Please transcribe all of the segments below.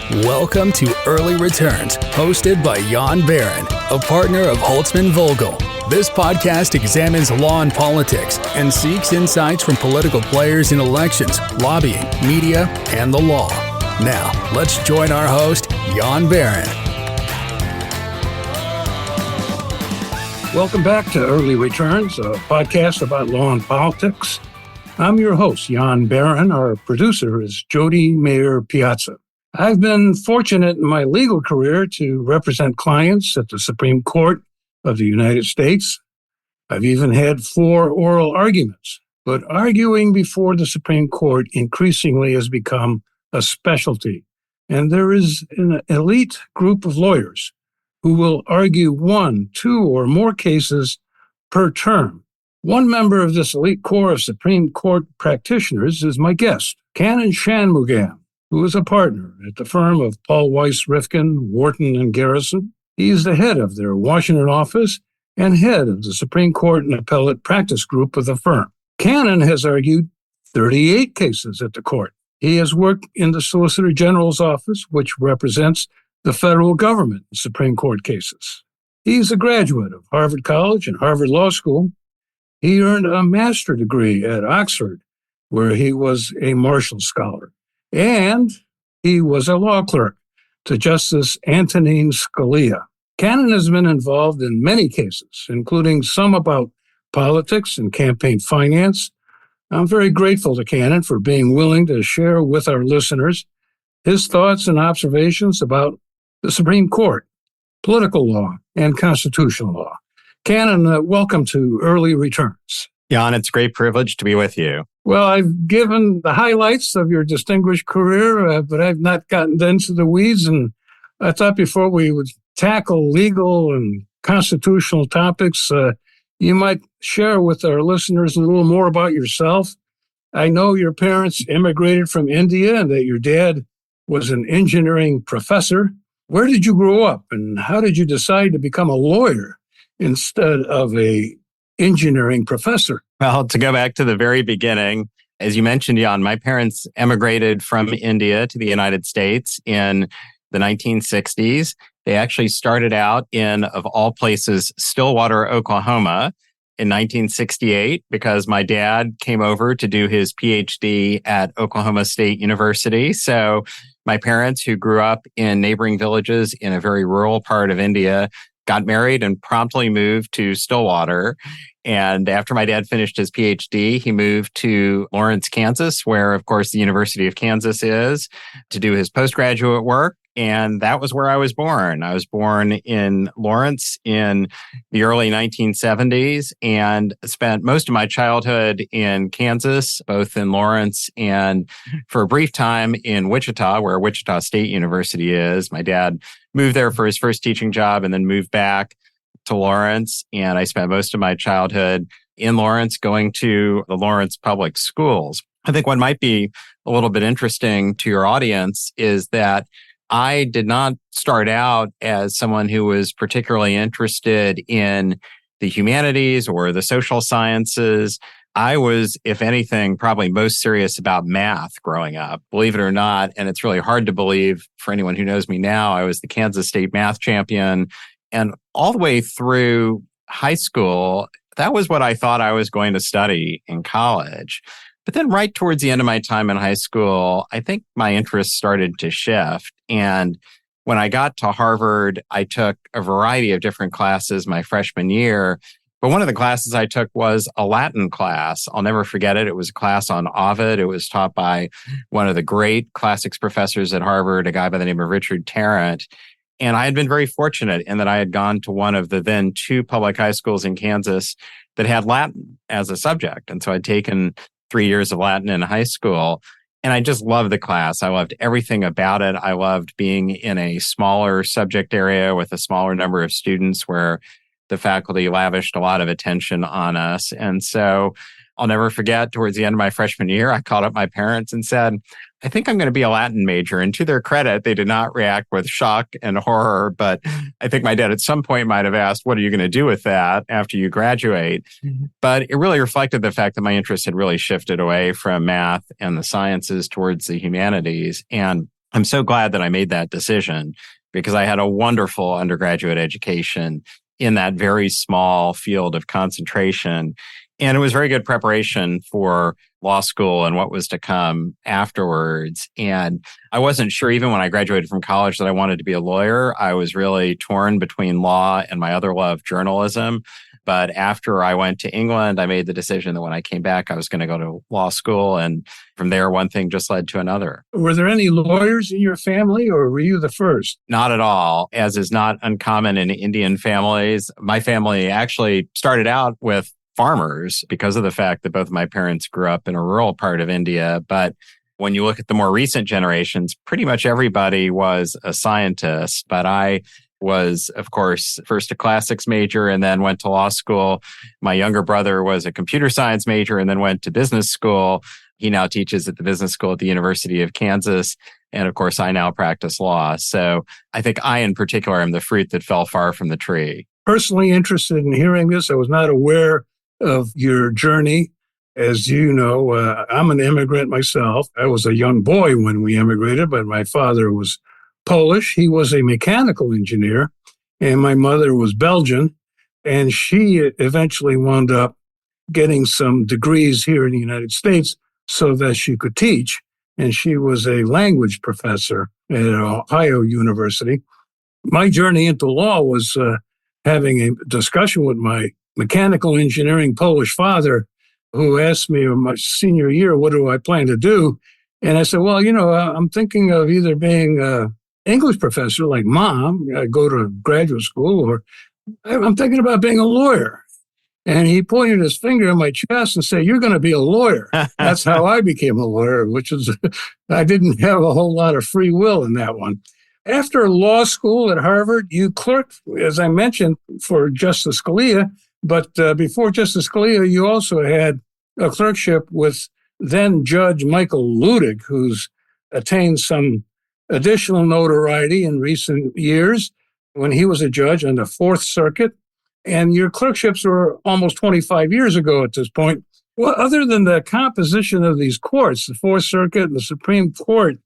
Welcome to Early Returns, hosted by Jan Barron, a partner of Holtzman Vogel. This podcast examines law and politics and seeks insights from political players in elections, lobbying, media, and the law. Now, let's join our host, Jan Barron. Welcome back to Early Returns, a podcast about law and politics. I'm your host, Jan Barron. Our producer is Jody Mayer Piazza. I've been fortunate in my legal career to represent clients at the Supreme Court of the United States. I've even had 4 oral arguments, but arguing before the Supreme Court increasingly has become a specialty. And there is an elite group of lawyers who will argue 1, 2, or more cases per term. One member of this elite corps of Supreme Court practitioners is my guest, Kannon Shanmugam, who is a partner at the firm of Paul Weiss, Rifkind, Wharton and Garrison. He is the head of their Washington office and head of the Supreme Court and appellate practice group of the firm. Kannon has argued 38 cases at the court. He has worked in the Solicitor General's office, which represents the federal government in Supreme Court cases. He's a graduate of Harvard College and Harvard Law School. He earned a master's degree at Oxford, where he was a Marshall Scholar. And he was a law clerk to Justice Antonin Scalia. Kannon has been involved in many cases, including some about politics and campaign finance. I'm very grateful to Kannon for being willing to share with our listeners his thoughts and observations about the Supreme Court, political law, and constitutional law. Kannon, welcome to Early Returns. Jan, it's a great privilege to be with you. Well, I've given the highlights of your distinguished career, but I've not gotten into the weeds. And I thought before we would tackle legal and constitutional topics, you might share with our listeners a little more about yourself. I know your parents immigrated from India and that your dad was an engineering professor. Where did you grow up and how did you decide to become a lawyer instead of a engineering professor? Well, to go back to the very beginning, as you mentioned, Jan, my parents emigrated from India to the United States in the 1960s. They actually started out in, of all places, Stillwater, Oklahoma in 1968 because my dad came over to do his PhD at Oklahoma State University. So my parents, who grew up in neighboring villages in a very rural part of India, got married and promptly moved to Stillwater. And after my dad finished his PhD, he moved to Lawrence, Kansas, where, of course, the University of Kansas is, to do his postgraduate work. And that was where I was born. I was born in Lawrence in the early 1970s and spent most of my childhood in Kansas, both in Lawrence and for a brief time in Wichita, where Wichita State University is. My dad moved there for his first teaching job and then moved back to Lawrence. And I spent most of my childhood in Lawrence going to the Lawrence public schools. I think what might be a little bit interesting to your audience is that I did not start out as someone who was particularly interested in the humanities or the social sciences. I was, if anything, probably most serious about math growing up, believe it or not. And it's really hard to believe for anyone who knows me now. I was the Kansas State math champion. And all the way through high school, that was what I thought I was going to study in college. But then right towards the end of my time in high school, I think my interests started to shift. And when I got to Harvard, I took a variety of different classes my freshman year. But one of the classes I took was a Latin class. I'll never forget it. It was a class on Ovid. It was taught by one of the great classics professors at Harvard, a guy by the name of Richard Tarrant. And I had been very fortunate in that I had gone to one of the then 2 public high schools in Kansas that had Latin as a subject. And so I'd taken 3 years of Latin in high school. And I just loved the class. I loved everything about it. I loved being in a smaller subject area with a smaller number of students where the faculty lavished a lot of attention on us. And so I'll never forget, towards the end of my freshman year, I called up my parents and said, I think I'm going to be a Latin major. And to their credit, they did not react with shock and horror. But I think my dad at some point might have asked, what are you going to do with that after you graduate? Mm-hmm. But it really reflected the fact that my interest had really shifted away from math and the sciences towards the humanities. And I'm so glad that I made that decision because I had a wonderful undergraduate education in that very small field of concentration. And it was very good preparation for law school and what was to come afterwards. And I wasn't sure, even when I graduated from college, that I wanted to be a lawyer. I was really torn between law and my other love, journalism. But after I went to England, I made the decision that when I came back, I was going to go to law school. And from there, one thing just led to another. Were there any lawyers in your family, or were you the first? Not at all, as is not uncommon in Indian families. My family actually started out with farmers because of the fact that both of my parents grew up in a rural part of India. But when you look at the more recent generations, pretty much everybody was a scientist. But I was, of course, first a classics major and then went to law school. My younger brother was a computer science major and then went to business school. He now teaches at the business school at the University of Kansas. And of course, I now practice law. So I think I, in particular, am the fruit that fell far from the tree. Personally interested in hearing this. I was not aware of your journey. As you know, I'm an immigrant myself. I was a young boy when we immigrated, but my father was Polish. He was a mechanical engineer, and my mother was Belgian. And she eventually wound up getting some degrees here in the United States so that she could teach. And she was a language professor at Ohio University. My journey into law was having a discussion with my mechanical engineering Polish father, who asked me in my senior year, what do I plan to do? And I said, well, I'm thinking of either being an English professor like Mom, go to graduate school, or I'm thinking about being a lawyer. And he pointed his finger at my chest and said, you're going to be a lawyer. That's how I became a lawyer, which is, I didn't have a whole lot of free will in that one. After law school at Harvard, you clerked, as I mentioned, for Justice Scalia. But before Justice Scalia, you also had a clerkship with then Judge Michael Luttig, who's attained some additional notoriety in recent years when he was a judge on the Fourth Circuit. And your clerkships were almost 25 years ago at this point. Well, other than the composition of these courts, the Fourth Circuit and the Supreme Court,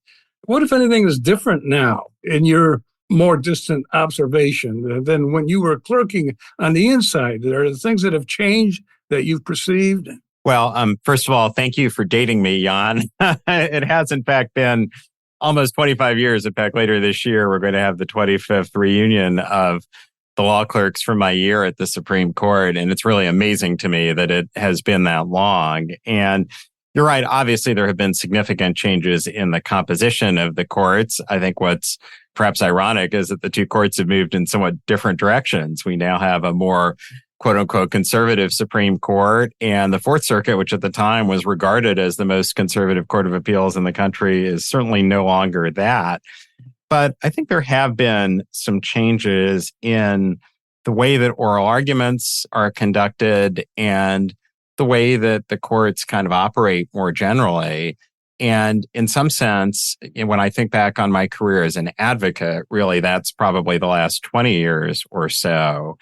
what, if anything, is different now in your more distant observation than when you were clerking on the inside? Are there things that have changed that you've perceived? Well, first of all, thank you for dating me, Jan. It has, in fact, been almost 25 years. In fact, later this year, we're going to have the 25th reunion of the law clerks from my year at the Supreme Court. And it's really amazing to me that it has been that long. And you're right. Obviously, there have been significant changes in the composition of the courts. I think what's perhaps ironic is that the two courts have moved in somewhat different directions. We now have a more quote unquote conservative Supreme Court, and the Fourth Circuit, which at the time was regarded as the most conservative court of appeals in the country, is certainly no longer that. But I think there have been some changes in the way that oral arguments are conducted and the way that the courts kind of operate more generally. And in some sense, when I think back on my career as an advocate, really, that's probably the last 20 years or so.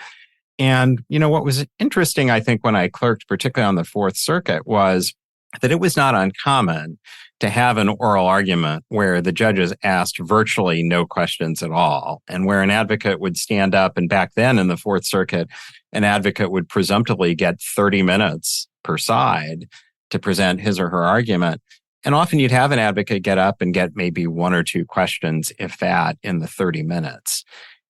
And, what was interesting, I think, when I clerked, particularly on the Fourth Circuit, was that it was not uncommon to have an oral argument where the judges asked virtually no questions at all, and where an advocate would stand up. And back then in the Fourth Circuit, an advocate would presumptively get 30 minutes per side to present his or her argument. And often you'd have an advocate get up and get maybe one or two questions, if that, in the 30 minutes.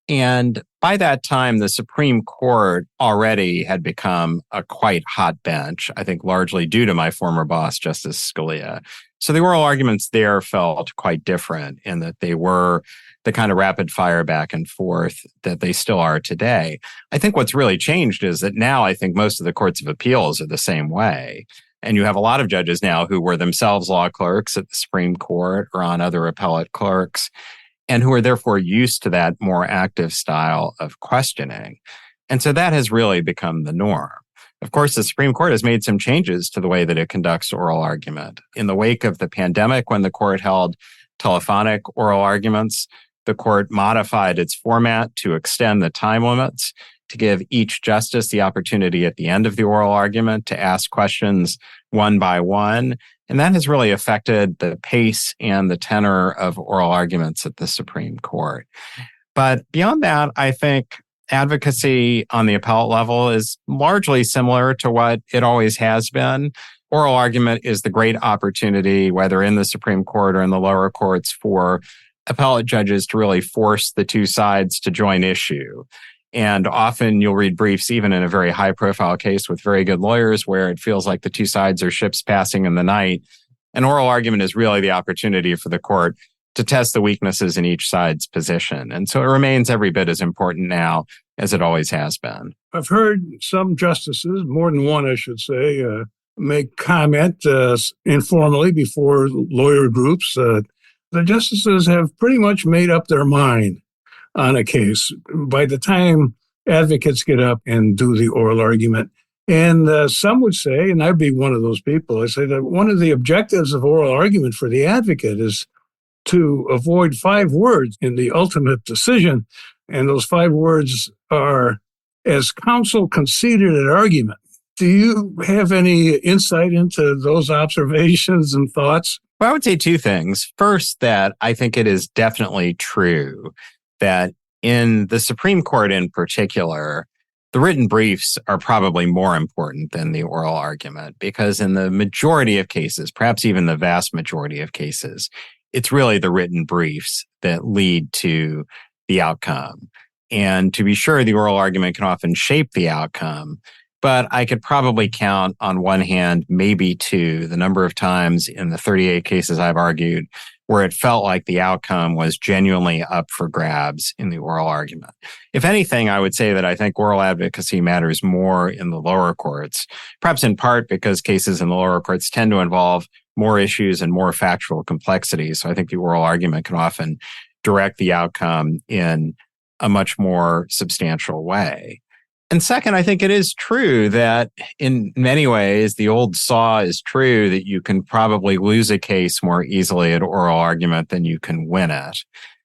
And by that time, the Supreme Court already had become a quite hot bench, I think largely due to my former boss, Justice Scalia. So the oral arguments there felt quite different in that they were the kind of rapid fire back and forth that they still are today. I think what's really changed is that now I think most of the courts of appeals are the same way. And you have a lot of judges now who were themselves law clerks at the Supreme Court or on other appellate clerks, and who are therefore used to that more active style of questioning. And so that has really become the norm. Of course, the Supreme Court has made some changes to the way that it conducts oral argument. In the wake of the pandemic, when the court held telephonic oral arguments, the court modified its format to extend the time limits, to give each justice the opportunity at the end of the oral argument to ask questions one by one. And that has really affected the pace and the tenor of oral arguments at the Supreme Court. But beyond that, I think advocacy on the appellate level is largely similar to what it always has been. Oral argument is the great opportunity, whether in the Supreme Court or in the lower courts, for appellate judges to really force the two sides to join issue. And often you'll read briefs, even in a very high-profile case with very good lawyers, where it feels like the two sides are ships passing in the night. An oral argument is really the opportunity for the court to test the weaknesses in each side's position. And so it remains every bit as important now as it always has been. I've heard some justices, more than one, I should say, make comment informally before lawyer groups. The justices have pretty much made up their mind on a case by the time advocates get up and do the oral argument. And some would say, and I'd be one of those people, I say that one of the objectives of oral argument for the advocate is to avoid 5 words in the ultimate decision. And those 5 words are, as counsel conceded at argument. Do you have any insight into those observations and thoughts? Well, I would say 2 things. First, that I think it is definitely true that in the Supreme Court in particular, the written briefs are probably more important than the oral argument, because in the majority of cases, perhaps even the vast majority of cases, it's really the written briefs that lead to the outcome. And to be sure, the oral argument can often shape the outcome, but I could probably count on one hand, maybe 2, the number of times in the 38 cases I've argued where it felt like the outcome was genuinely up for grabs in the oral argument. If anything, I would say that I think oral advocacy matters more in the lower courts, perhaps in part because cases in the lower courts tend to involve more issues and more factual complexity. So I think the oral argument can often direct the outcome in a much more substantial way. And second, I think it is true that in many ways, the old saw is true that you can probably lose a case more easily at oral argument than you can win it.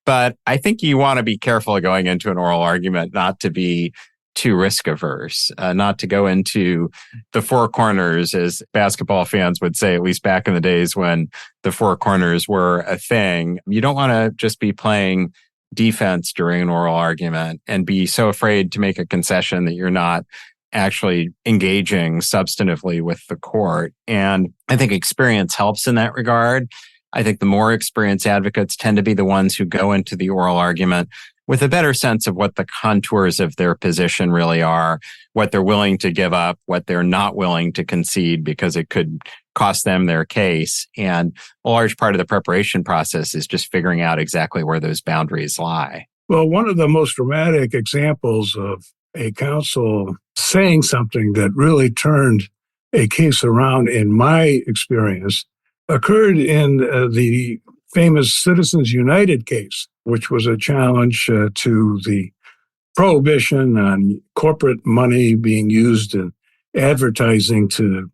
But I think you want to be careful going into an oral argument not to be too risk averse, not to go into the 4 corners, as basketball fans would say, at least back in the days when the 4 corners were a thing. You don't want to just be playing defense during an oral argument and be so afraid to make a concession that you're not actually engaging substantively with the court. And I think experience helps in that regard. I think the more experienced advocates tend to be the ones who go into the oral argument with a better sense of what the contours of their position really are, what they're willing to give up, what they're not willing to concede because it could cost them their case. And a large part of the preparation process is just figuring out exactly where those boundaries lie. Well, one of the most dramatic examples of a counsel saying something that really turned a case around, in my experience, occurred in the famous Citizens United case, which was a challenge to the prohibition on corporate money being used in advertising to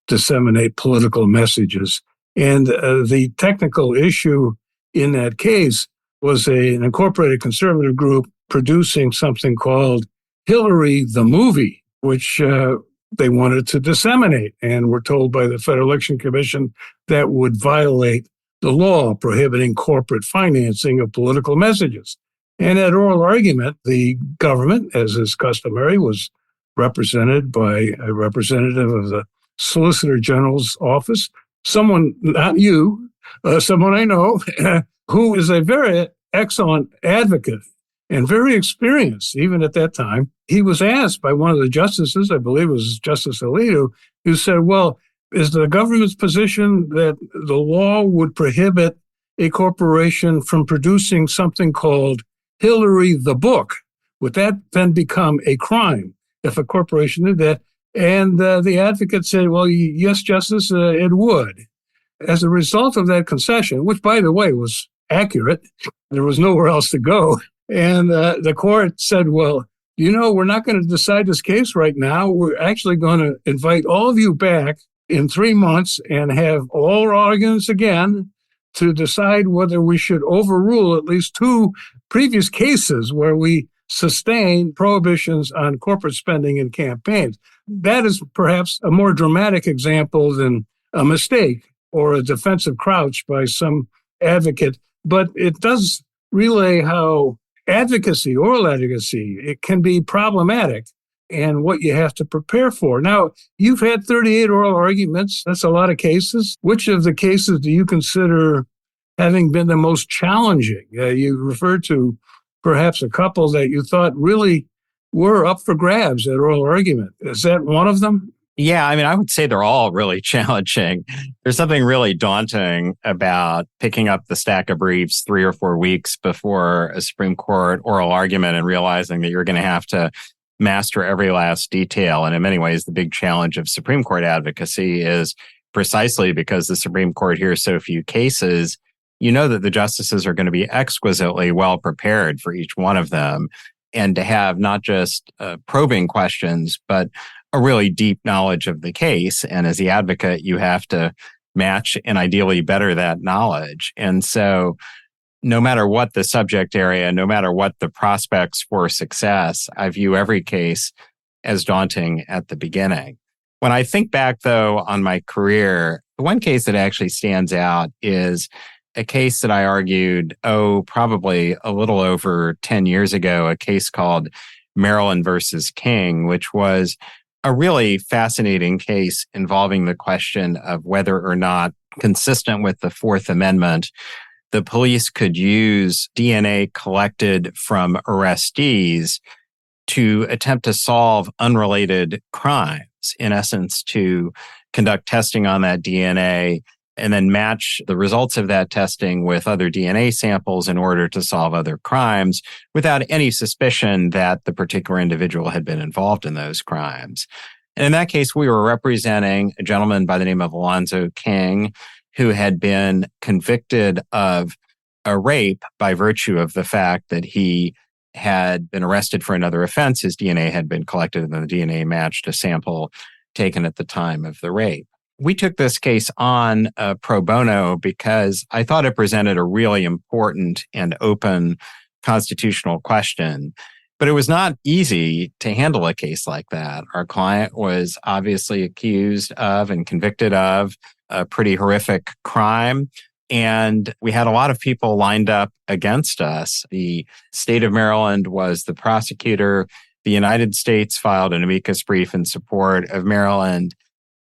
disseminate political messages. And the technical issue in that case was an incorporated conservative group producing something called Hillary the Movie, which they wanted to disseminate, and were told by the Federal Election Commission that would violate the law prohibiting corporate financing of political messages. And at oral argument, the government, as is customary, was represented by a representative of the Solicitor General's office, someone, not you, someone I know, who is a very excellent advocate and very experienced, even at that time. He was asked by one of the justices, I believe it was Justice Alito, who said, well, is the government's position that the law would prohibit a corporation from producing something called Hillary the Book? Would that then become a crime if a corporation did that? And the advocate said, well, yes, Justice, it would. As a result of that concession, which, by the way, was accurate, there was nowhere else to go. And the court said, well, we're not going to decide this case right now. We're actually going to invite all of you back in 3 months and have all arguments again to decide whether we should overrule at least 2 previous cases where we sustained prohibitions on corporate spending in campaigns. That is perhaps a more dramatic example than a mistake or a defensive crouch by some advocate, but it does relay how oral advocacy, it can be problematic and what you have to prepare for. Now, you've had 38 oral arguments. That's a lot of cases. Which of the cases do you consider having been the most challenging? You referred to perhaps a couple that you thought really were up for grabs at oral argument. Is that one of them? Yeah, I would say they're all really challenging. There's something really daunting about picking up the stack of briefs 3 or 4 weeks before a Supreme Court oral argument and realizing that you're going to have to master every last detail. And in many ways, the big challenge of Supreme Court advocacy is precisely because the Supreme Court hears so few cases, you know that the justices are going to be exquisitely well prepared for each one of them, and to have not just probing questions, but a really deep knowledge of the case. And as the advocate, you have to match and ideally better that knowledge. And so no matter what the subject area, no matter what the prospects for success, I view every case as daunting at the beginning. When I think back, though, on my career, the one case that actually stands out is a case that I argued, probably a little over 10 years ago, a case called Maryland versus King, which was a really fascinating case involving the question of whether or not, consistent with the Fourth Amendment, the police could use DNA collected from arrestees to attempt to solve unrelated crimes, in essence, to conduct testing on that DNA and then match the results of that testing with other DNA samples in order to solve other crimes without any suspicion that the particular individual had been involved in those crimes. And in that case, we were representing a gentleman by the name of Alonzo King, who had been convicted of a rape by virtue of the fact that he had been arrested for another offense. His DNA had been collected and the DNA matched a sample taken at the time of the rape. We took this case on pro bono because I thought it presented a really important and open constitutional question. But it was not easy to handle a case like that. Our client was obviously accused of and convicted of a pretty horrific crime. And we had a lot of people lined up against us. The state of Maryland was the prosecutor. The United States filed an amicus brief in support of Maryland.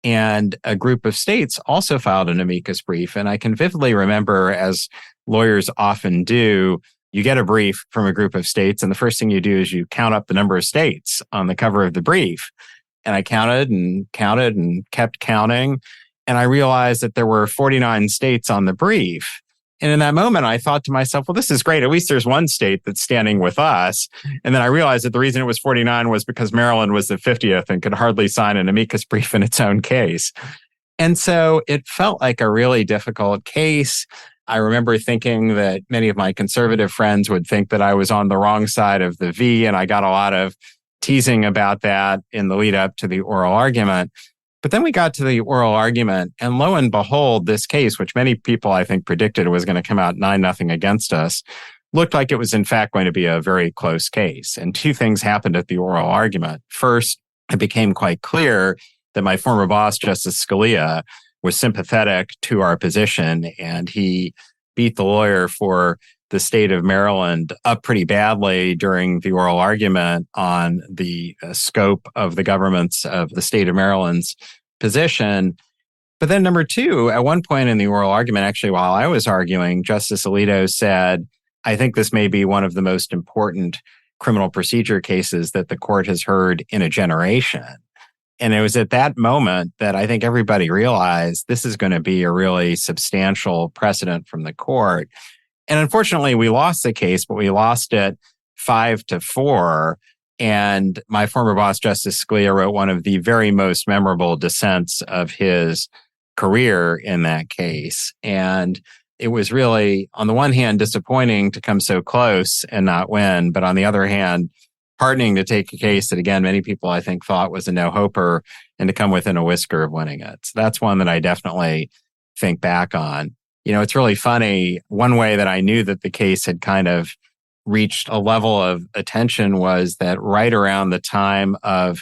And a group of states also filed an amicus brief. And I can vividly remember, as lawyers often do, you get a brief from a group of states, and the first thing you do is you count up the number of states on the cover of the brief. And I counted and kept counting. And I realized that there were 49 states on the brief. And in that moment, I thought to myself, well, this is great. At least there's one state that's standing with us. And then I realized that the reason it was 49 was because Maryland was the 50th and could hardly sign an amicus brief in its own case. And so it felt like a really difficult case. I remember thinking that many of my conservative friends would think that I was on the wrong side of the V, and I got a lot of teasing about that in the lead up to the oral argument. But then we got to the oral argument, and lo and behold, this case, which many people, I think, predicted was going to come out 9-0 against us, looked like it was in fact going to be a very close case. And two things happened at the oral argument. First, it became quite clear that my former boss, Justice Scalia, was sympathetic to our position, and he beat the lawyer for the state of Maryland up pretty badly during the oral argument on the scope of the government's of the state of Maryland's position. But then number two, at one point in the oral argument, actually while I was arguing, Justice Alito said, I think this may be one of the most important criminal procedure cases that the court has heard in a generation. And it was at that moment that I think everybody realized this is going to be a really substantial precedent from the court. And unfortunately, we lost the case, but we lost it 5-4. And my former boss, Justice Scalia, wrote one of the very most memorable dissents of his career in that case. And it was really, on the one hand, disappointing to come so close and not win. But on the other hand, heartening to take a case that, again, many people, I think, thought was a no-hoper and to come within a whisker of winning it. So that's one that I definitely think back on. You know, it's really funny. One way that I knew that the case had kind of reached a level of attention was that right around the time of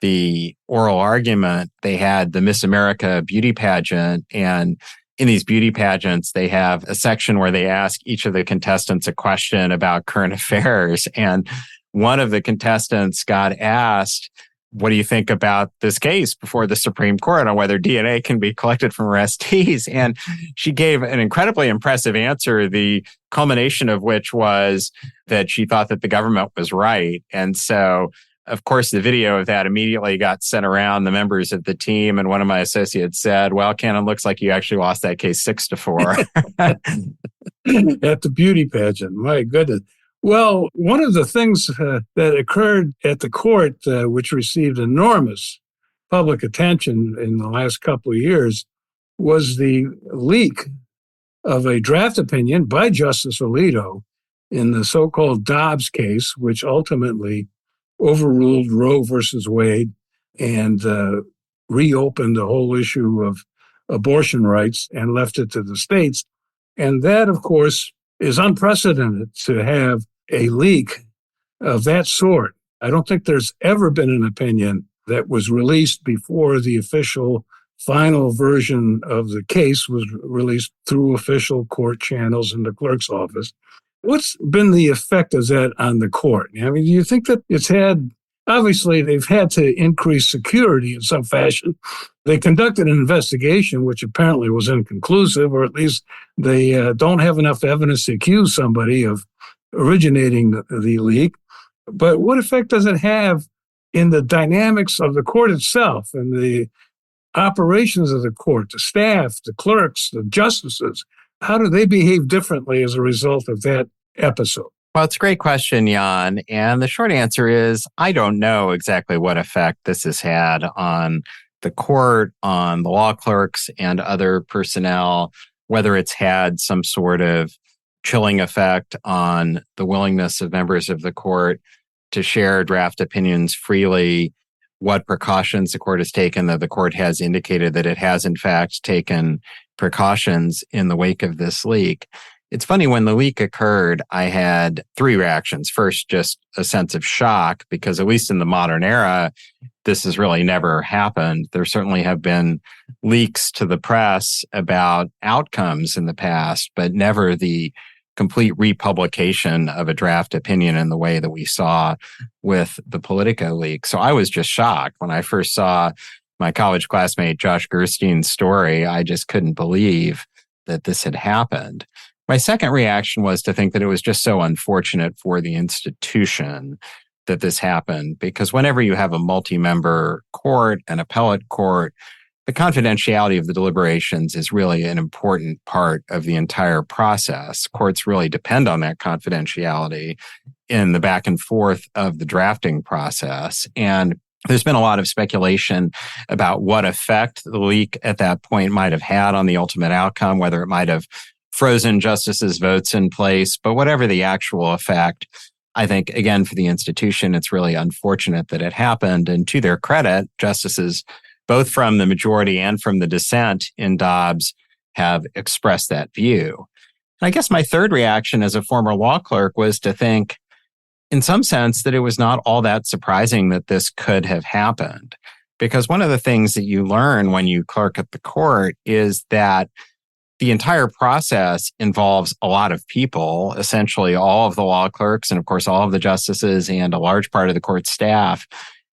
the oral argument, they had the Miss America beauty pageant, and in these beauty pageants, they have a section where they ask each of the contestants a question about current affairs. And one of the contestants got asked, what do you think about this case before the Supreme Court on whether DNA can be collected from arrestees? And she gave an incredibly impressive answer, the culmination of which was that she thought that the government was right. And so, of course, the video of that immediately got sent around the members of the team. And one of my associates said, well, Kannon, looks like you actually lost that case 6-4. At the beauty pageant. My goodness. Well, one of the things that occurred at the court, which received enormous public attention in the last couple of years, was the leak of a draft opinion by Justice Alito in the so-called Dobbs case, which ultimately overruled Roe versus Wade and reopened the whole issue of abortion rights and left it to the states. And that, of course, is unprecedented to have a leak of that sort. I don't think there's ever been an opinion that was released before the official final version of the case was released through official court channels in the clerk's office. What's been the effect of that on the court? I mean, do you think that it's had, obviously they've had to increase security in some fashion. They conducted an investigation, which apparently was inconclusive, or at least they don't have enough evidence to accuse somebody of originating the leak. But what effect does it have in the dynamics of the court itself and the operations of the court, the staff, the clerks, the justices? How do they behave differently as a result of that episode? Well, it's a great question, Jan. And the short answer is, I don't know exactly what effect this has had on the court, on the law clerks and other personnel, whether it's had some sort of chilling effect on the willingness of members of the court to share draft opinions freely, what precautions the court has taken, that the court has indicated that it has in fact taken precautions in the wake of this leak. It's funny, when the leak occurred, I had 3 reactions. First, just a sense of shock, because at least in the modern era, this has really never happened. There certainly have been leaks to the press about outcomes in the past, but never the complete republication of a draft opinion in the way that we saw with the Politico leak. So I was just shocked when I first saw my college classmate Josh Gerstein's story. I just couldn't believe that this had happened. My second reaction was to think that it was just so unfortunate for the institution that this happened, because whenever you have a multi-member court, an appellate court, the confidentiality of the deliberations is really an important part of the entire process. Courts really depend on that confidentiality in the back and forth of the drafting process. And there's been a lot of speculation about what effect the leak at that point might have had on the ultimate outcome, whether it might have frozen justices' votes in place. But whatever the actual effect, I think, again, for the institution, it's really unfortunate that it happened. And to their credit, justices, both from the majority and from the dissent in Dobbs, have expressed that view. And I guess my third reaction as a former law clerk was to think, in some sense, that it was not all that surprising that this could have happened. Because one of the things that you learn when you clerk at the court is that the entire process involves a lot of people, essentially all of the law clerks and, of course, all of the justices and a large part of the court staff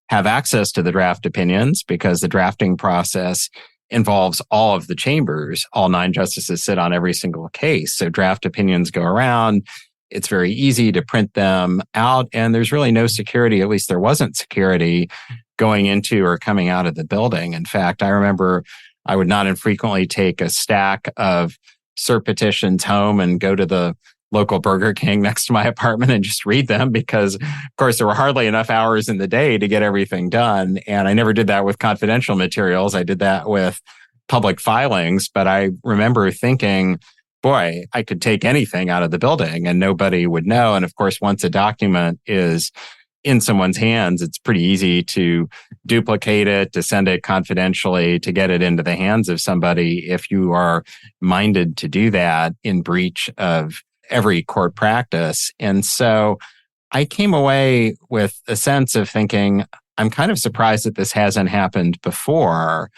have access to the draft opinions, because the drafting process involves all of the chambers. All 9 justices sit on every single case. So draft opinions go around. It's very easy to print them out. And there's really no security, at least there wasn't security, going into or coming out of the building. In fact, I remember I would not infrequently take a stack of cert petitions home and go to the local Burger King next to my apartment and just read them, because, of course, there were hardly enough hours in the day to get everything done. And I never did that with confidential materials. I did that with public filings. But I remember thinking, boy, I could take anything out of the building and nobody would know. And of course, once a document is in someone's hands, it's pretty easy to duplicate it, to send it confidentially, to get it into the hands of somebody if you are minded to do that in breach of every court practice. And so I came away with a sense of thinking, I'm kind of surprised that this hasn't happened before.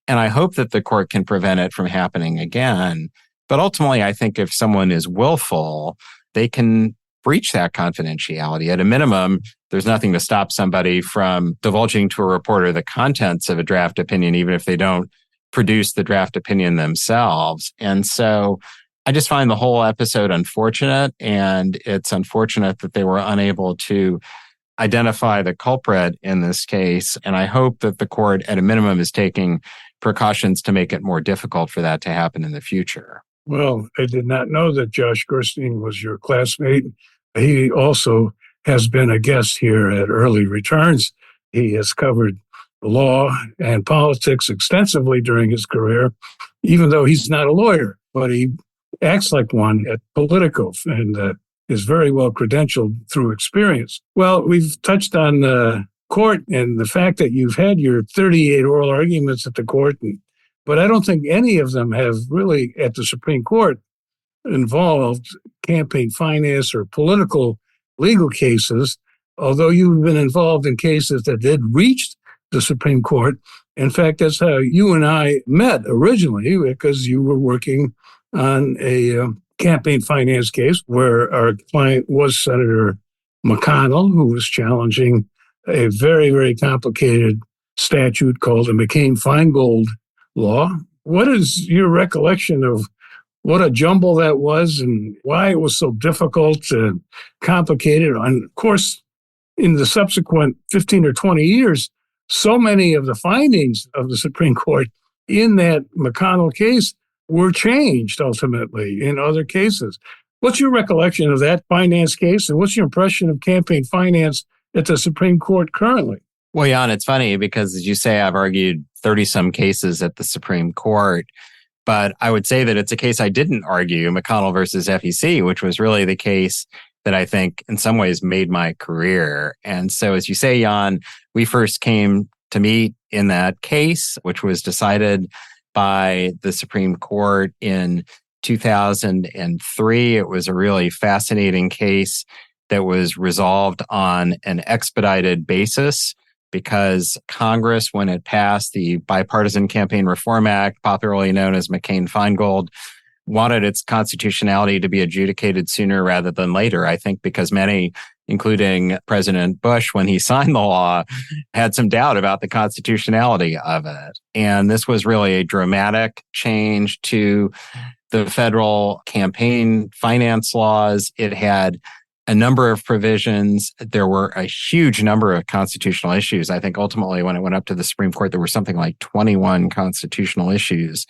And I hope that the court can prevent it from happening again. But ultimately, I think if someone is willful, they can breach that confidentiality. At a minimum, there's nothing to stop somebody from divulging to a reporter the contents of a draft opinion, even if they don't produce the draft opinion themselves. And so I just find the whole episode unfortunate, and it's unfortunate that they were unable to identify the culprit in this case. And I hope that the court, at a minimum, is taking precautions to make it more difficult for that to happen in the future. Well, I did not know that Josh Gerstein was your classmate. He also has been a guest here at Early Returns. He has covered law and politics extensively during his career, even though he's not a lawyer, but he acts like one at Politico and is very well credentialed through experience. Well, we've touched on the court and the fact that you've had your 38 oral arguments at the court, but I don't think any of them have really, at the Supreme Court, involved campaign finance or political legal cases, although you've been involved in cases that did reach the Supreme Court. In fact, that's how you and I met originally, because you were working on a campaign finance case where our client was Senator McConnell, who was challenging a very, very complicated statute called the McCain-Feingold law. What is your recollection of what a jumble that was and why it was so difficult and complicated? And of course, in the subsequent 15 or 20 years, so many of the findings of the Supreme Court in that McConnell case were changed ultimately in other cases. What's your recollection of that finance case, and what's your impression of campaign finance at the Supreme Court currently? Well, Jan, it's funny because, as you say, I've argued 30-some cases at the Supreme Court, but I would say that it's a case I didn't argue, McConnell versus FEC, which was really the case that I think in some ways made my career. And so, as you say, Jan, we first came to meet in that case, which was decided by the Supreme Court in 2003. It was a really fascinating case that was resolved on an expedited basis because Congress, when it passed the Bipartisan Campaign Reform Act, popularly known as McCain-Feingold, wanted its constitutionality to be adjudicated sooner rather than later. I think because many, including President Bush, when he signed the law, had some doubt about the constitutionality of it. And this was really a dramatic change to the federal campaign finance laws. It had a number of provisions. There were a huge number of constitutional issues. I think ultimately when it went up to the Supreme Court, there were something like 21 constitutional issues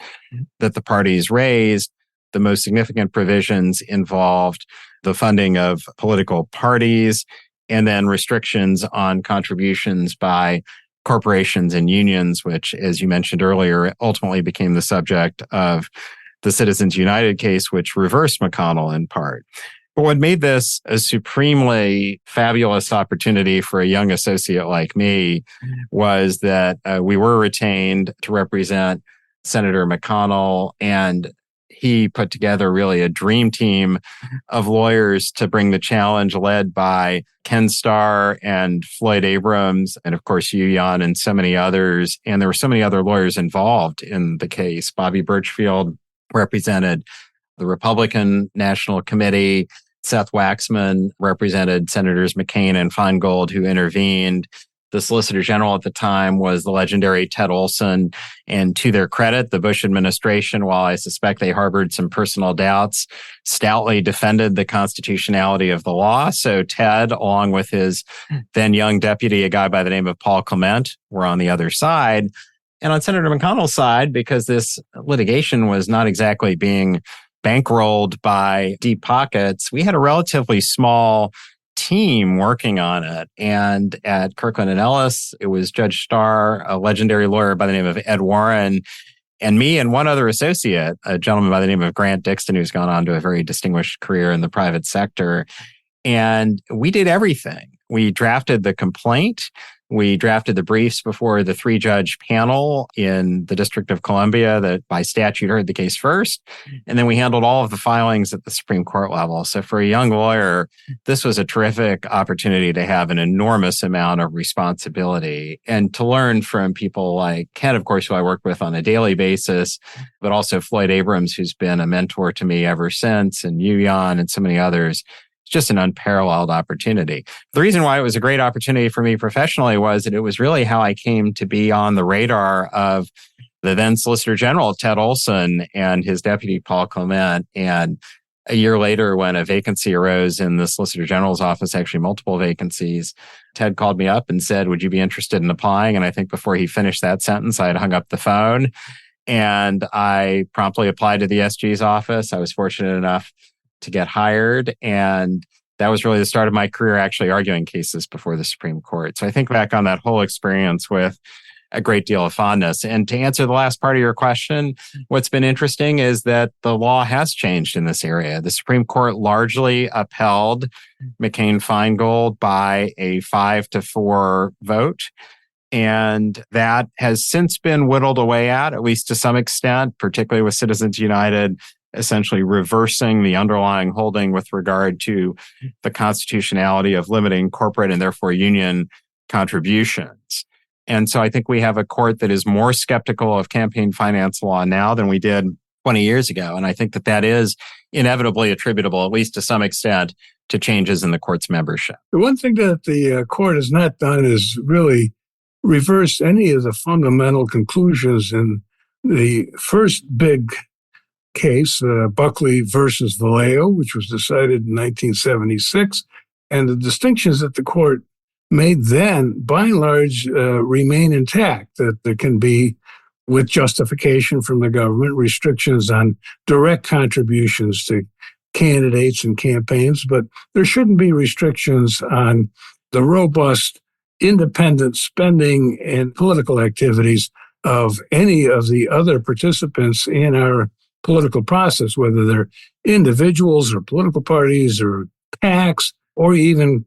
that the parties raised. The most significant provisions involved the funding of political parties and then restrictions on contributions by corporations and unions, which, as you mentioned earlier, ultimately became the subject of the Citizens United case, which reversed McConnell in part. But what made this a supremely fabulous opportunity for a young associate like me was that we were retained to represent Senator McConnell, and he put together really a dream team of lawyers to bring the challenge, led by Ken Starr and Floyd Abrams, and of course you, Jan, and so many others. And there were so many other lawyers involved in the case. Bobby Birchfield represented the Republican National Committee. Seth Waxman represented Senators McCain and Feingold, who intervened. The Solicitor General at the time was the legendary Ted Olson. And to their credit, the Bush administration, while I suspect they harbored some personal doubts, stoutly defended the constitutionality of the law. So Ted, along with his then young deputy, a guy by the name of Paul Clement, were on the other side. And on Senator McConnell's side, because this litigation was not exactly being bankrolled by deep pockets, we had a relatively small team working on it. And at Kirkland & Ellis, it was Judge Starr, a legendary lawyer by the name of Ed Warren, and me and one other associate, a gentleman by the name of Grant Dixon, who's gone on to a very distinguished career in the private sector. And we did everything. We drafted the complaint. We drafted the briefs before the 3-judge panel in the District of Columbia that by statute heard the case first. And then we handled all of the filings at the Supreme Court level. So for a young lawyer, this was a terrific opportunity to have an enormous amount of responsibility and to learn from people like Ken, of course, who I work with on a daily basis, but also Floyd Abrams, who's been a mentor to me ever since, and you, Jan, and so many others. Just an unparalleled opportunity. The reason why it was a great opportunity for me professionally was that it was really how I came to be on the radar of the then Solicitor General, Ted Olson, and his deputy, Paul Clement. And a year later, when a vacancy arose in the Solicitor General's office, actually multiple vacancies, Ted called me up and said, would you be interested in applying? And I think before he finished that sentence, I had hung up the phone. And I promptly applied to the SG's office. I was fortunate enough to get hired. And that was really the start of my career actually arguing cases before the Supreme Court. So I think back on that whole experience with a great deal of fondness. And to answer the last part of your question, what's been interesting is that the law has changed in this area. The Supreme Court largely upheld McCain-Feingold by a 5-4 vote. And that has since been whittled away at least to some extent, particularly with Citizens United essentially reversing the underlying holding with regard to the constitutionality of limiting corporate and therefore union contributions. And so I think we have a court that is more skeptical of campaign finance law now than we did 20 years ago. And I think that that is inevitably attributable, at least to some extent, to changes in the court's membership. The one thing that the court has not done is really reverse any of the fundamental conclusions in the first big case, Buckley versus Vallejo, which was decided in 1976. And the distinctions that the court made then, by and large, remain intact, that there can be, with justification from the government, restrictions on direct contributions to candidates and campaigns, but there shouldn't be restrictions on the robust, independent spending and political activities of any of the other participants in our political process, whether they're individuals or political parties or PACs or even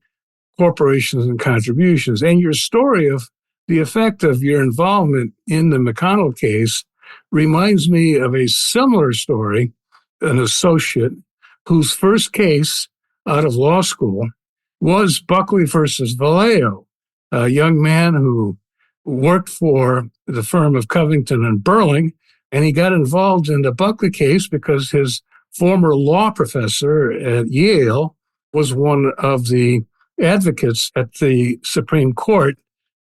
corporations and contributions. And your story of the effect of your involvement in the McConnell case reminds me of a similar story, an associate whose first case out of law school was Buckley versus Vallejo, a young man who worked for the firm of Covington and Burling. And he got involved in the Buckley case because his former law professor at Yale was one of the advocates at the Supreme Court,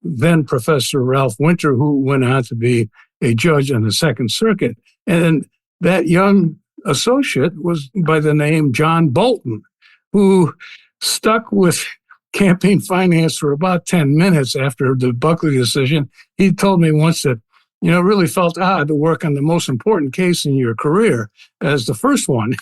then Professor Ralph Winter, who went on to be a judge on the Second Circuit. And that young associate was by the name John Bolton, who stuck with campaign finance for about 10 minutes after the Buckley decision. He told me once that, it really felt odd to work on the most important case in your career as the first one,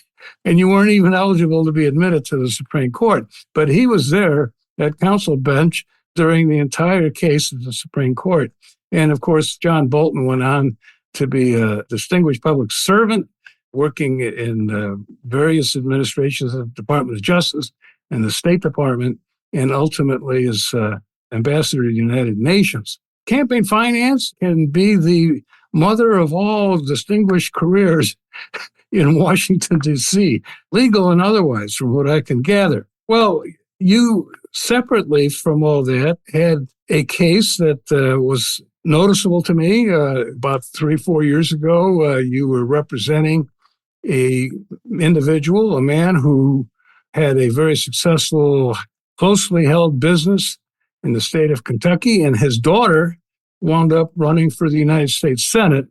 and you weren't even eligible to be admitted to the Supreme Court. But he was there at counsel bench during the entire case of the Supreme Court. And of course, John Bolton went on to be a distinguished public servant, working in various administrations of the Department of Justice and the State Department, and ultimately as ambassador to the United Nations. Campaign finance can be the mother of all distinguished careers in Washington, D.C., legal and otherwise, from what I can gather. Well, you separately from all that had a case that was noticeable to me. About 3-4 years ago, you were representing a individual, a man who had a very successful, closely held business in the state of Kentucky, and his daughter wound up running for the United States Senate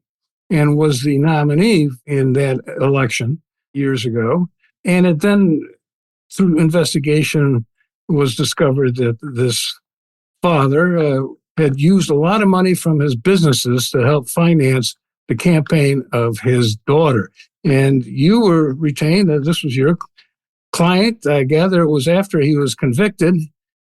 and was the nominee in that election years ago. And it then, through investigation, was discovered that this father had used a lot of money from his businesses to help finance the campaign of his daughter. And you were retained, this was your client. I gather it was after he was convicted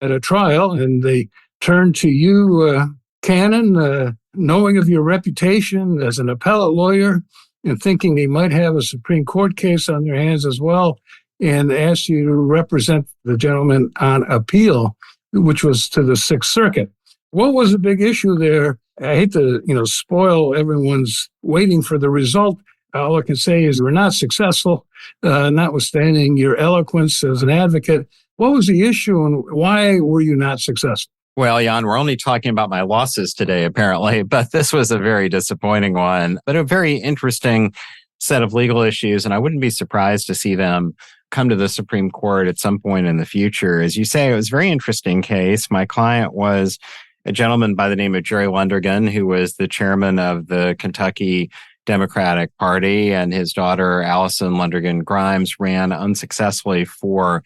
at a trial, and they turned to you, Kannon, knowing of your reputation as an appellate lawyer and thinking they might have a Supreme Court case on their hands as well, and asked you to represent the gentleman on appeal, which was to the Sixth Circuit. What was the big issue there? I hate to, spoil everyone's waiting for the result. All I can say is we're not successful, notwithstanding your eloquence as an advocate. What was the issue and why were you not successful? Well, Jan, we're only talking about my losses today, apparently, but this was a very disappointing one, but a very interesting set of legal issues. And I wouldn't be surprised to see them come to the Supreme Court at some point in the future. As you say, it was a very interesting case. My client was a gentleman by the name of Jerry Luttig, who was the chairman of the Kentucky Democratic Party, and his daughter, Allison Luttig Grimes, ran unsuccessfully for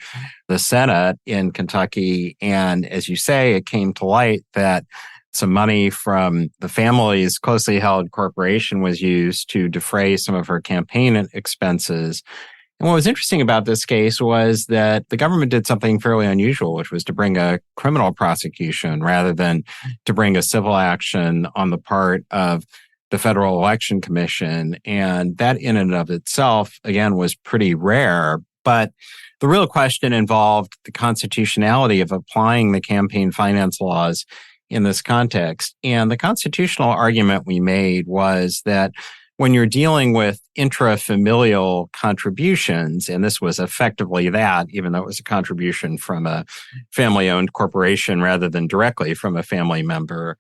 the Senate in Kentucky. And as you say, it came to light that some money from the family's closely held corporation was used to defray some of her campaign expenses. And what was interesting about this case was that the government did something fairly unusual, which was to bring a criminal prosecution rather than to bring a civil action on the part of the Federal Election Commission. And that in and of itself, again, was pretty rare. But the real question involved the constitutionality of applying the campaign finance laws in this context. And the constitutional argument we made was that when you're dealing with intrafamilial contributions, and this was effectively that, even though it was a contribution from a family-owned corporation rather than directly from a family member,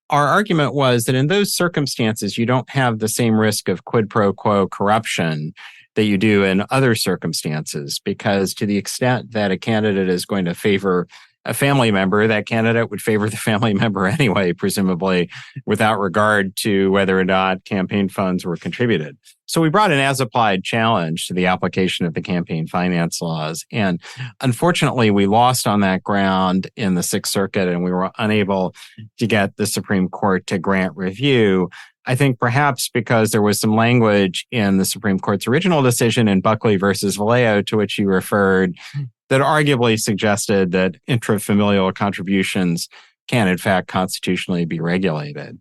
our argument was that in those circumstances, you don't have the same risk of quid pro quo corruption that you do in other circumstances, because to the extent that a candidate is going to favor a family member, that candidate would favor the family member anyway, presumably without regard to whether or not campaign funds were contributed. So we brought an as-applied challenge to the application of the campaign finance laws. And unfortunately, we lost on that ground in the Sixth Circuit, and we were unable to get the Supreme Court to grant review. I think perhaps because there was some language in the Supreme Court's original decision in Buckley versus Vallejo, to which you referred, that arguably suggested that intrafamilial contributions can, in fact, constitutionally be regulated.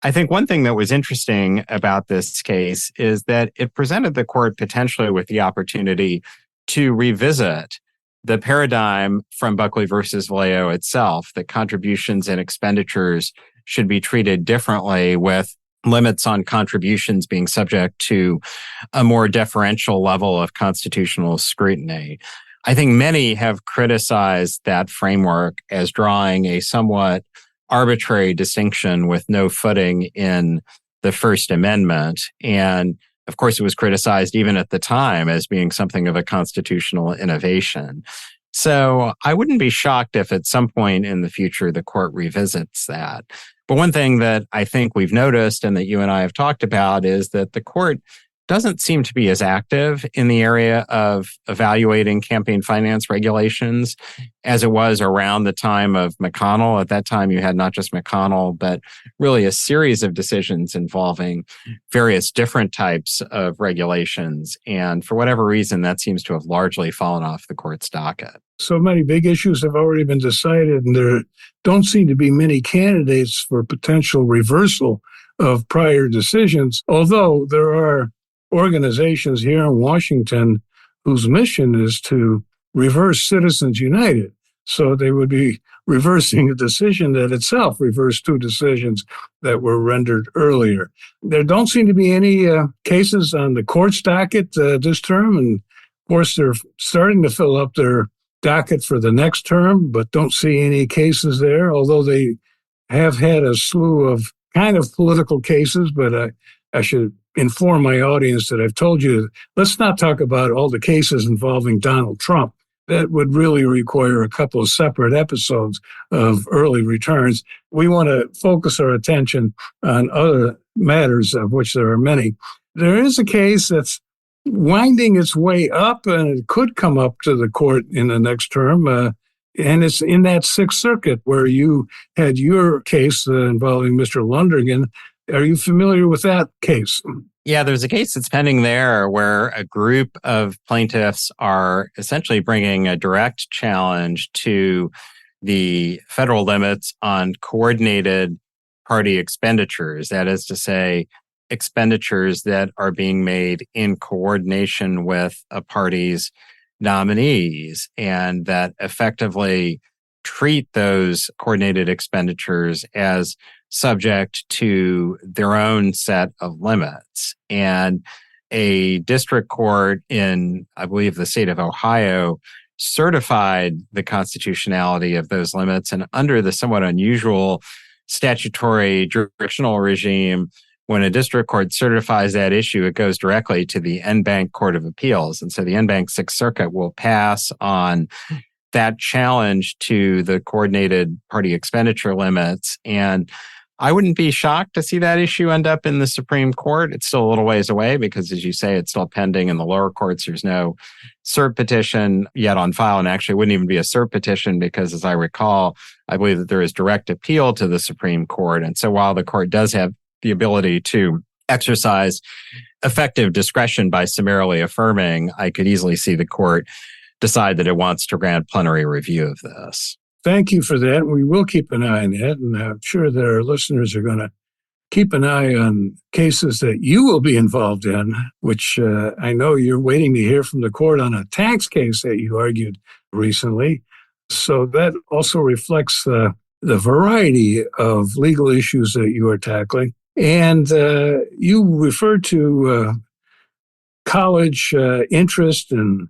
I think one thing that was interesting about this case is that it presented the court potentially with the opportunity to revisit the paradigm from Buckley versus Vallejo itself, that contributions and expenditures should be treated differently, with limits on contributions being subject to a more deferential level of constitutional scrutiny. I think many have criticized that framework as drawing a somewhat arbitrary distinction with no footing in the First Amendment. And of course, it was criticized even at the time as being something of a constitutional innovation. So I wouldn't be shocked if at some point in the future the court revisits that. But one thing that I think we've noticed and that you and I have talked about is that the court doesn't seem to be as active in the area of evaluating campaign finance regulations as it was around the time of McConnell. At that time, you had not just McConnell, but really a series of decisions involving various different types of regulations. And for whatever reason, that seems to have largely fallen off the court's docket. So many big issues have already been decided, and there don't seem to be many candidates for potential reversal of prior decisions, although there are organizations here in Washington whose mission is to reverse Citizens United. So they would be reversing a decision that itself reversed two decisions that were rendered earlier. There don't seem to be any cases on the court's docket this term. And of course, they're starting to fill up their docket for the next term, but don't see any cases there, although they have had a slew of kind of political cases. But I should inform my audience that I've told you, let's not talk about all the cases involving Donald Trump. That would really require a couple of separate episodes of early returns. We want to focus our attention on other matters, of which there are many. There is a case that's winding its way up, and it could come up to the court in the next term. And it's in that Sixth Circuit where you had your case involving Mr. Lundgren. Are you familiar with that case? Yeah, there's a case that's pending there where a group of plaintiffs are essentially bringing a direct challenge to the federal limits on coordinated party expenditures. That is to say, expenditures that are being made in coordination with a party's nominees, and that effectively treat those coordinated expenditures as subject to their own set of limits. And a district court in, I believe, the state of Ohio certified the constitutionality of those limits. And under the somewhat unusual statutory jurisdictional regime, when a district court certifies that issue, it goes directly to the en banc Court of Appeals. And so the en banc Sixth Circuit will pass on that challenge to the coordinated party expenditure limits. And I wouldn't be shocked to see that issue end up in the Supreme Court. It's still a little ways away because, as you say, it's still pending in the lower courts. There's no cert petition yet on file, and actually wouldn't even be a cert petition because, as I recall, I believe that there is direct appeal to the Supreme Court. And so while the court does have the ability to exercise effective discretion by summarily affirming, I could easily see the court decide that it wants to grant plenary review of this. Thank you for that. We will keep an eye on that, and I'm sure that our listeners are going to keep an eye on cases that you will be involved in, which I know you're waiting to hear from the court on a tax case that you argued recently. So that also reflects the variety of legal issues that you are tackling. And you referred to college interest in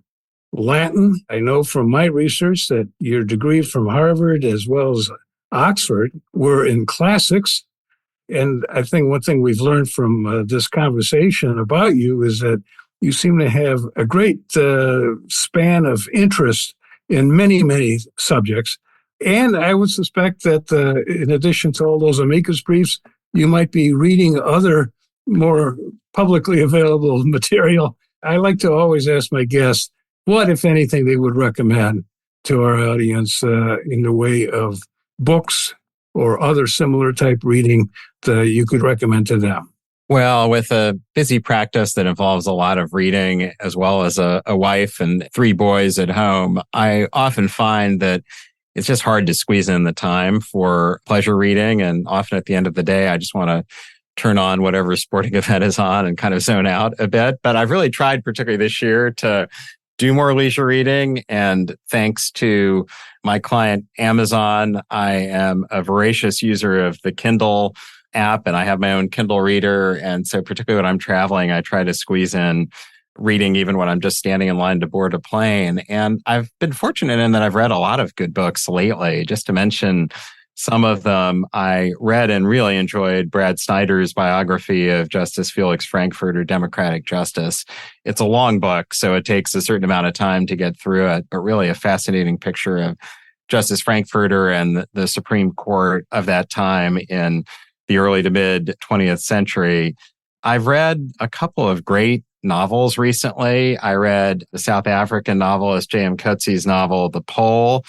Latin. I know from my research that your degree from Harvard as well as Oxford were in classics. And I think one thing we've learned from this conversation about you is that you seem to have a great span of interest in many, many subjects. And I would suspect that in addition to all those amicus briefs, you might be reading other more publicly available material. I like to always ask my guests, what, if anything, they would recommend to our audience in the way of books or other similar type reading that you could recommend to them? Well, with a busy practice that involves a lot of reading, as well as a wife and 3 boys at home, I often find that it's just hard to squeeze in the time for pleasure reading. And often at the end of the day, I just want to turn on whatever sporting event is on and kind of zone out a bit. But I've really tried, particularly this year, to do more leisure reading. And thanks to my client, Amazon, I am a voracious user of the Kindle app, and I have my own Kindle reader. And so particularly when I'm traveling, I try to squeeze in reading even when I'm just standing in line to board a plane. And I've been fortunate in that I've read a lot of good books lately. Just to mention some of them, I read and really enjoyed Brad Snyder's biography of Justice Felix Frankfurter, Democratic Justice. It's a long book, so it takes a certain amount of time to get through it, but really a fascinating picture of Justice Frankfurter and the Supreme Court of that time in the early to mid 20th century. I've read a couple of great novels recently. I read the South African novelist J.M. Coetzee's novel, The Pole,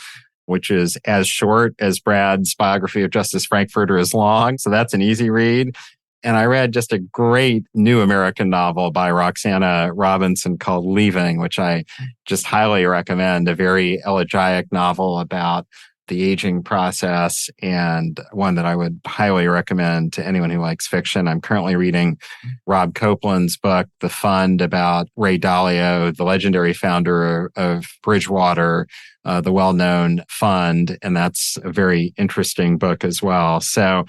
which is as short as Brad's biography of Justice Frankfurter is long. So that's an easy read. And I read just a great new American novel by Roxana Robinson called Leaving, which I just highly recommend, a very elegiac novel about the aging process, and one that I would highly recommend to anyone who likes fiction. I'm currently reading Rob Copeland's book, The Fund, about Ray Dalio, the legendary founder of Bridgewater, the well-known fund. And that's a very interesting book as well. So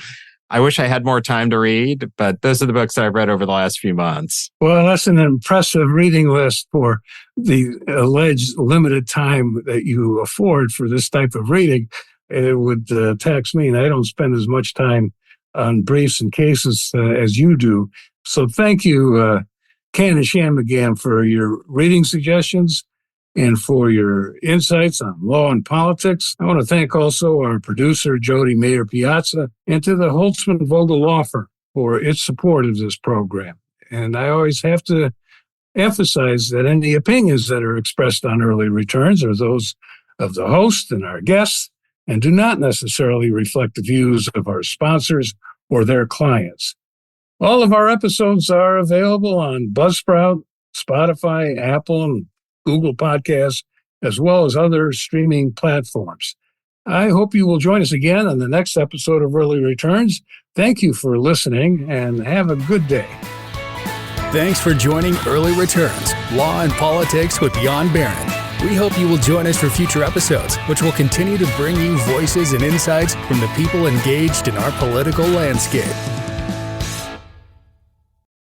I wish I had more time to read, but those are the books that I've read over the last few months. Well, that's an impressive reading list for the alleged limited time that you afford for this type of reading. It would tax me, and I don't spend as much time on briefs and cases as you do. So thank you, Kannon Shanmugam, for your reading suggestions and for your insights on law and politics. I want to thank also our producer, Jody Mayer-Piazza, and to the Holtzman Vogel Law Firm for its support of this program. And I always have to emphasize that any opinions that are expressed on Early Returns are those of the host and our guests, and do not necessarily reflect the views of our sponsors or their clients. All of our episodes are available on Buzzsprout, Spotify, Apple, and Google Podcasts, as well as other streaming platforms. I hope you will join us again on the next episode of Early Returns. Thank you for listening, and have a good day. Thanks for joining Early Returns, Law and Politics with Jan Barron. We hope you will join us for future episodes, which will continue to bring you voices and insights from the people engaged in our political landscape.